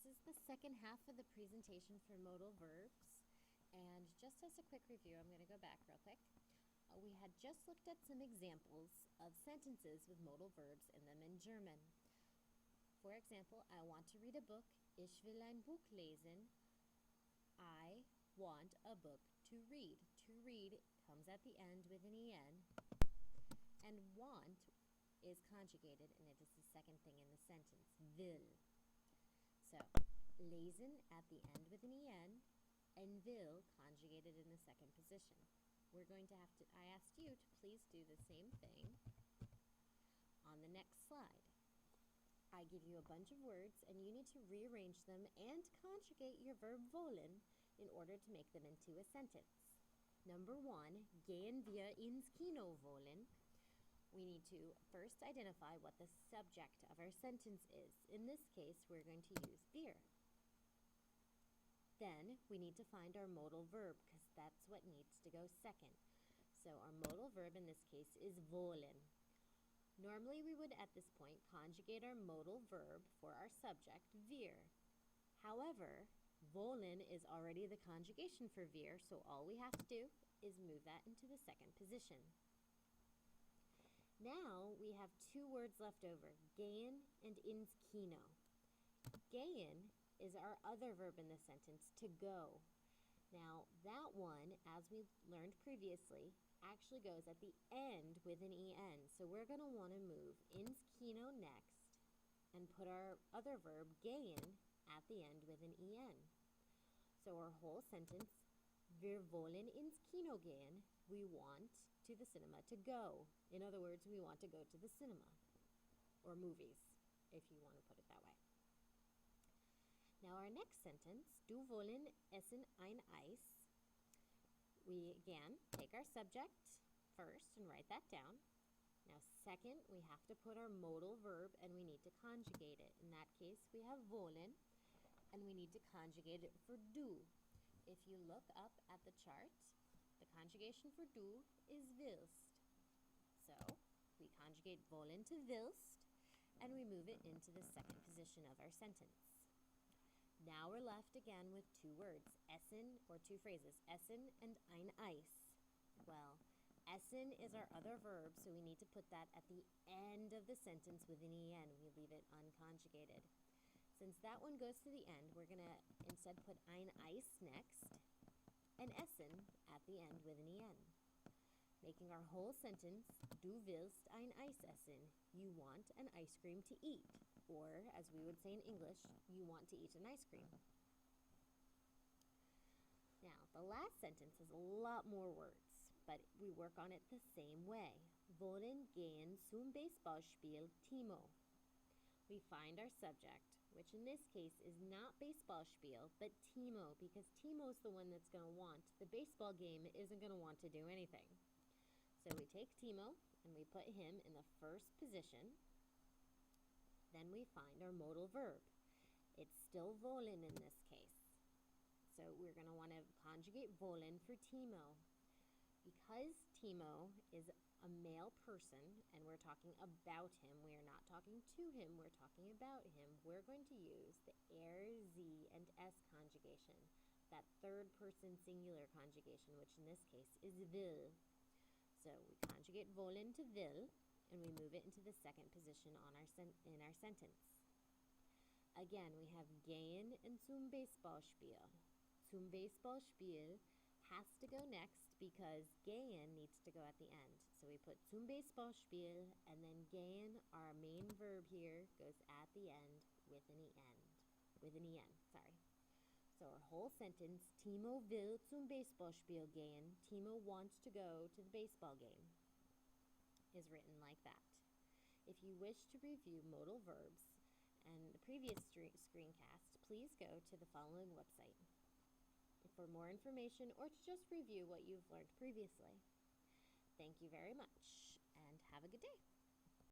This is the second half of the presentation for modal verbs, and just as a quick review, I'm going to go back real quick. We had just looked at some examples of sentences with modal verbs in them in German. For example, I want to read a book. Ich will ein Buch lesen. I want a book to read. To read comes at the end with an en, and want is conjugated, and it is the second thing in the sentence, will. So, lesen at the end with an en, and will conjugated in the second position. We're going to have to, I asked you to please do the same thing on the next slide. I give you a bunch of words, and you need to rearrange them and conjugate your verb wollen in order to make them into a sentence. Number 1, gehen wir ins Kino wollen? We need to first identify what the subject of our sentence is. In this case, we're going to use wir. Then, we need to find our modal verb, because that's what needs to go second. So our modal verb in this case is wollen. Normally, we would at this point conjugate our modal verb for our subject, wir. However, wollen is already the conjugation for wir, so all we have to do is move that into the second position. Now we have two words left over, gehen and ins Kino. Gehen is our other verb in the sentence, to go. Now that one, as we learned previously, actually goes at the end with an en. So we're going to want to move ins Kino next and put our other verb, gehen, at the end with an en. So our whole sentence, wir wollen ins Kino gehen, we want to the cinema to go. In other words, we want to go to the cinema, or movies, if you want to put it that way. Now our next sentence, du wollen essen ein Eis. We again take our subject first and write that down. Now second, we have to put our modal verb and we need to conjugate it. In that case, we have wollen, and we need to conjugate it for du. If you look up at the chart, the conjugation for du is willst. So, we conjugate wollen to willst, and we move it into the second position of our sentence. Now we're left again with two words, essen, or two phrases, essen and ein Eis. Well, essen is our other verb, so we need to put that at the end of the sentence with an en. We leave it unconjugated. Since that one goes to the end, we're going to instead put ein Eis next, and essen at the end with an en. Making our whole sentence, du willst ein Eis essen. You want an ice cream to eat. Or, as we would say in English, you want to eat an ice cream. Now, the last sentence has a lot more words, but we work on it the same way. Wollen gehen zum Baseballspiel Timo. We find our subject, which in this case is not Baseballspiel, but Timo, because Timo's the one that's going to want. The baseball game isn't going to want to do anything. So we take Timo, and we put him in the first position. Then we find our modal verb. It's still wollen in this case. So we're going to want to conjugate wollen for Timo. Because Timo is a male person, and we're talking about him, we are not talking to him, we're talking about him, we're going to use the er, sie, and s conjugation, that third person singular conjugation, which in this case is will. So we conjugate wollen to will, and we move it into the second position on in our sentence. Again, we have gehen and zum Baseballspiel. Zum Baseballspiel has to go next because gehen needs to go at the end. So we put zum Baseballspiel, and then gehen, our main verb here, goes at the end with an en. So our whole sentence, Timo will zum Baseballspiel gehen, Timo wants to go to the baseball game, is written like that. If you wish to review modal verbs and the previous screencast, please go to the following website for more information or to just review what you've learned previously. Thank you very much, and have a good day.